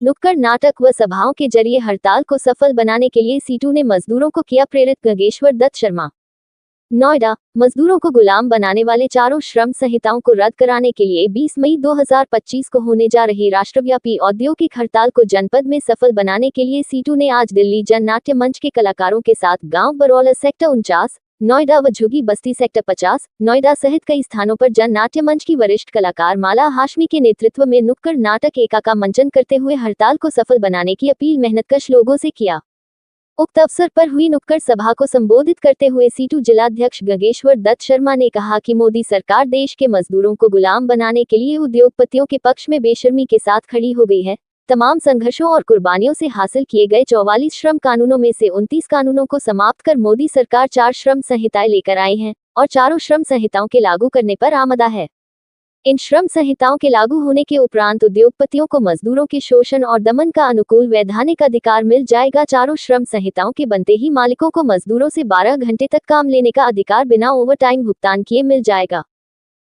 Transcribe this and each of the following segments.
नुक्कड़ नाटक व सभाओं के जरिए हड़ताल को सफल बनाने के लिए सीटू ने मजदूरों को किया प्रेरित। गगेश्वर दत्त शर्मा। नोएडा। मजदूरों को गुलाम बनाने वाले चारों श्रम संहिताओं को रद्द कराने के लिए 20 मई 2025 को होने जा रही राष्ट्रव्यापी औद्योगिक हड़ताल को जनपद में सफल बनाने के लिए सीटू ने आज दिल्ली जन नाट्य मंच के कलाकारों के साथ गांव बरौला सेक्टर 49, नोएडा व झुग्गी बस्ती सेक्टर 50, नोएडा सहित कई स्थानों पर जन नाट्य मंच की वरिष्ठ कलाकार माला हाशमी के नेतृत्व में नुक्कड़ नाटक एका का मंचन करते हुए हड़ताल को सफल बनाने की अपील मेहनतकश लोगों से किया। उक्त अवसर पर हुई नुक्कड़ सभा को संबोधित करते हुए सीटू जिलाध्यक्ष गगेश्वर दत्त शर्मा ने कहा कि मोदी सरकार देश के मजदूरों को गुलाम बनाने के लिए उद्योगपतियों के पक्ष में बेशर्मी के साथ खड़ी हो गई है। तमाम संघर्षों और कुर्बानियों से हासिल किए गए 44 श्रम कानूनों में से 29 कानूनों को समाप्त कर मोदी सरकार 4 श्रम संहिताएं लेकर आई है और चारों श्रम संहिताओं के लागू करने पर आमदा है। इन श्रम संहिताओं के लागू होने के उपरांत उद्योगपतियों को मजदूरों के शोषण और दमन का अनुकूल वैधानिक अधिकार मिल जाएगा। चारों श्रम संहिताओं के बनते ही मालिकों को मजदूरों से 12 घंटे तक काम लेने का अधिकार बिना ओवरटाइम भुगतान किए मिल जाएगा।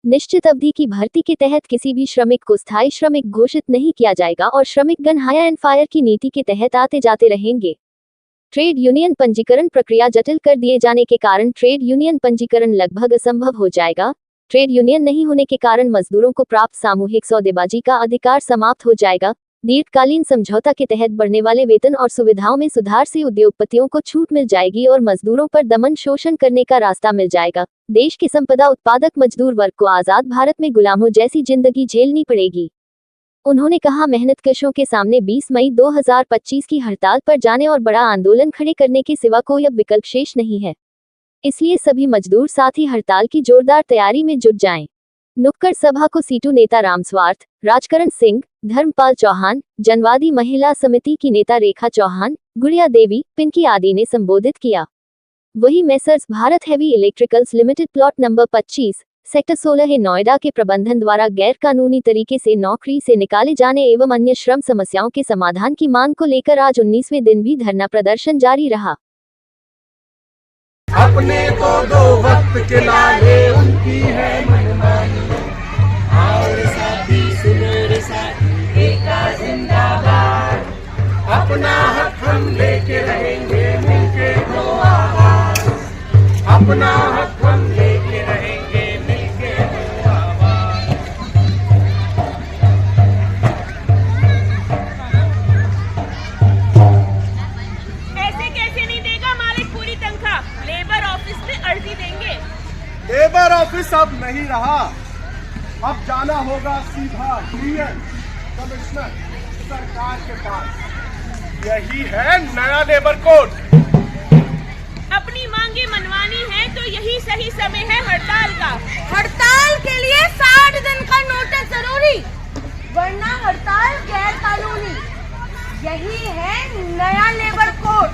निश्चित अवधि की भर्ती के तहत किसी भी श्रमिक को स्थायी श्रमिक घोषित नहीं किया जाएगा और श्रमिक गन हायर एंड फायर की नीति के तहत आते जाते रहेंगे। ट्रेड यूनियन पंजीकरण प्रक्रिया जटिल कर दिए जाने के कारण ट्रेड यूनियन पंजीकरण लगभग असंभव हो जाएगा। ट्रेड यूनियन नहीं होने के कारण मजदूरों को प्राप्त सामूहिक सौदेबाजी का अधिकार समाप्त हो जाएगा। दीर्घकालीन समझौता के तहत बढ़ने वाले वेतन और सुविधाओं में सुधार से उद्योगपतियों को छूट मिल जाएगी और मजदूरों पर दमन शोषण करने का रास्ता मिल जाएगा। देश के संपदा उत्पादक मजदूर वर्ग को आजाद भारत में गुलामों जैसी जिंदगी झेलनी पड़ेगी। उन्होंने कहा, मेहनतकशों के सामने 20 मई 2025 की हड़ताल पर जाने और बड़ा आंदोलन खड़े करने के सिवा कोई अब विकल्प शेष नहीं है। इसलिए सभी मजदूर साथ ही हड़ताल की जोरदार तैयारी में जुट जाएं। नुक्कड़ सभा को सीटू नेता रामस्वार्थ, राजकरण सिंह, धर्मपाल चौहान, जनवादी महिला समिति की नेता रेखा चौहान, गुड़िया देवी, पिंकी आदि ने संबोधित किया। वही messrs Bharat heavy electricals limited plot number 25, sector 16 Noida के प्रबंधन द्वारा गैर कानूनी तरीके से नौकरी से निकाले जाने एवं अन्य श्रम समस्याओं के समाधान की मांग को लेकर आज 19वें दिन भी धरना प्रदर्शन जारी रहा। अपने को दो वक्त के लाले उनकी है मनमानी, और साथी सुनो रे साथी एका जिंदाबाद। अपना हक हम लेके रहेंगे मिलके दो आवाज, अपना हक हम लेके रहेंगे मिलके दो आवाज। ऐसे कैसे नहीं देगा मालिक पूरी तनख्वाह? लेबर ऑफिस में अर्जी देंगे। लेबर ऑफिस अब नहीं रहा, अब जाना होगा सीधा यूनियन कमिश्नर सरकार के पास। यही है नया लेबर कोड। अपनी मांगे मनवानी है तो यही सही समय है हड़ताल का। हड़ताल के लिए 60 दिन का नोटिस जरूरी, वरना हड़ताल गैर कानूनी। यही है नया लेबर कोड।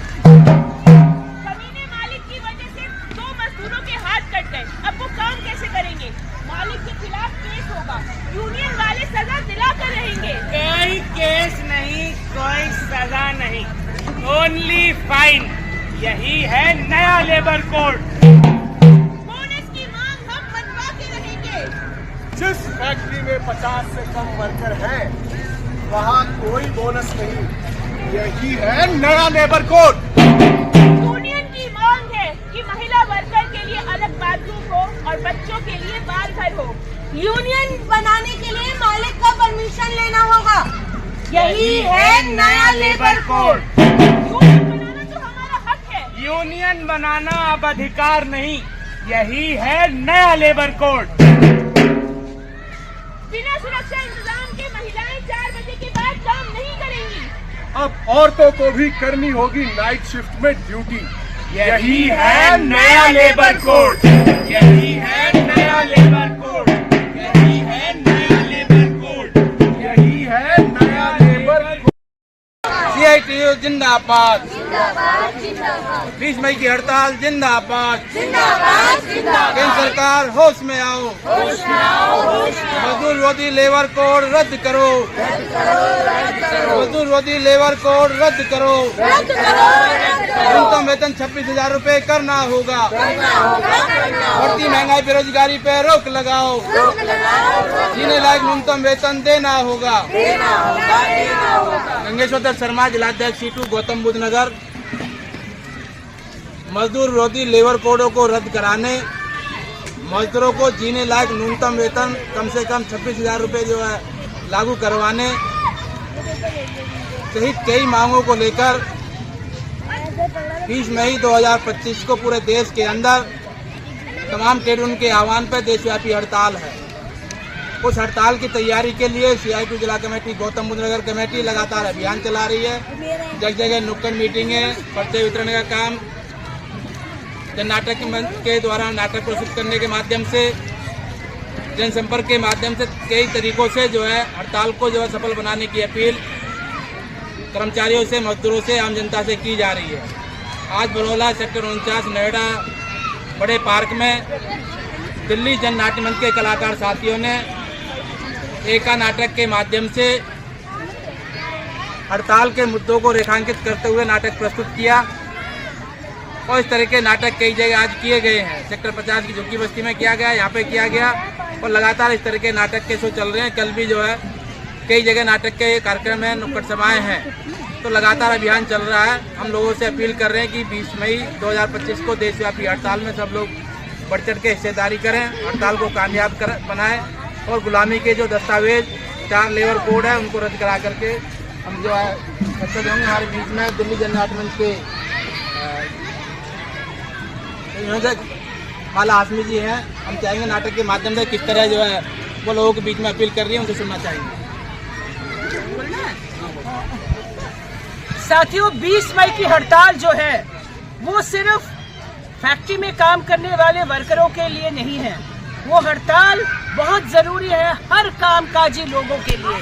कमीने मालिक की वजह से 2 मजदूरों के हाथ कट गए, अब वो काम कैसे करेंगे? मालिक के खिलाफ केस होगा, यूनियन वाले सजा दिलाकर रहेंगे। कोई केस नहीं, कोई सजा नहीं, ओनली फाइन। यही है नया लेबर कोड। बोनस की मांग हम मनवा के रहेंगे। जिस फैक्ट्री में 50 से कम वर्कर हैं, वहाँ कोई बोनस नहीं। यही है नया लेबर कोड। यूनियन की मांग है कि महिला वर्कर के लिए अलग बाथरूम हो और बच्चों के लिए बाल घर हो। यूनियन बनाने के लिए मालिक का परमिशन लेना होगा। यही है नया लेबर कोड। यूनियन बनाना तो हमारा हक है। यूनियन बनाना अब अधिकार नहीं। यही है नया लेबर कोड। बिना सुरक्षा इंतजाम के महिलाएं 4 बजे के बाद काम नहीं करेंगी। अब औरतों को भी करनी होगी नाइट शिफ्ट में ड्यूटी। यही है नया लेबर कोड। यही है नया लेबर कोड। यही है नया लेबर कोड। यही है नया लेबर कोड। CITU जिंदाबाद। 20 मई की हड़ताल जिंदाबाद। केंद्र सरकार होश में आओ। मजदूर विरोधी लेबर कोड रद्द करो। मजदूर विरोधी लेबर कोड रद्द करो। न्यूनतम वेतन 26,000 रुपए करना होगा। बढ़ती महंगाई बेरोजगारी पे रोक लगाओ। जीने लायक न्यूनतम वेतन देना होगा। गंगेश्वर दत्त शर्मा, जिलाध्यक्ष सीटू, गौतम बुद्ध नगर। मजदूर विरोधी लेबर कोडों को रद्द कराने, मजदूरों को जीने लायक न्यूनतम वेतन कम से कम 26,000 रुपये जो है लागू करवाने सहित कई मांगों को लेकर 20 मई 2025 को पूरे देश के अंदर तमाम ट्रेड यूनियन के आह्वान पर देशव्यापी हड़ताल है। उस हड़ताल की तैयारी के लिए CITU जिला कमेटी, गौतम बुद्ध नगर कमेटी लगातार अभियान चला रही है। जगह जगह नुक्कड़ मीटिंगें, पर्चे वितरण का काम, जन नाटक मंच के द्वारा नाटक प्रस्तुत करने के माध्यम से, जनसंपर्क के माध्यम से कई तरीकों से जो है हड़ताल को जो है सफल बनाने की अपील कर्मचारियों से, मजदूरों से, आम जनता से की जा रही है। आज बरौला सेक्टर 49 नोएडा बड़े पार्क में दिल्ली जन नाट्य मंच के कलाकार साथियों ने एका नाटक के माध्यम से हड़ताल के मुद्दों को रेखांकित करते हुए नाटक प्रस्तुत किया और इस तरह के नाटक कई जगह आज किए गए हैं। सेक्टर 50 की झुग्गी बस्ती में किया गया, यहाँ पे किया गया और लगातार इस तरह के नाटक के शो चल रहे हैं। कल भी जो है कई जगह नाटक के कार्यक्रम हैं, नुक्कड़ सभाएं हैं, तो लगातार अभियान चल रहा है। हम लोगों से अपील कर रहे हैं कि 20 मई 2025 को देशव्यापी हड़ताल में सब लोग बढ़ चढ़ के हिस्सेदारी करें, हड़ताल को कामयाब बनाएं और गुलामी के जो दस्तावेज 4 लेबर कोड है उनको रद्द करा करके हम जो है सक्सेस होंगे। हमारे बीच में दिल्ली जन नाट्य मंच के माला हाशमी जी हैं। हम चाहेंगे नाटक के माध्यम से किस तरह जो है वो लोगों के बीच में अपील कर रही है, उनको सुनना चाहेंगे। साथियों, 20 मई की हड़ताल जो है वो सिर्फ फैक्ट्री में काम करने वाले वर्करों के लिए नहीं है। वो हड़ताल बहुत ज़रूरी है हर कामकाजी लोगों के लिए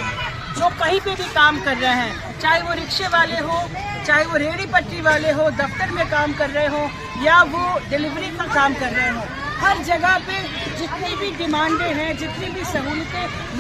जो कहीं पे भी काम कर रहे हैं, चाहे वो रिक्शे वाले हो, चाहे वो रेहड़ी पटरी वाले हो, दफ्तर में काम कर रहे हो या वो डिलीवरी का काम कर रहे हो। हर जगह पे जितनी भी डिमांडें हैं, जितनी भी सहूलतें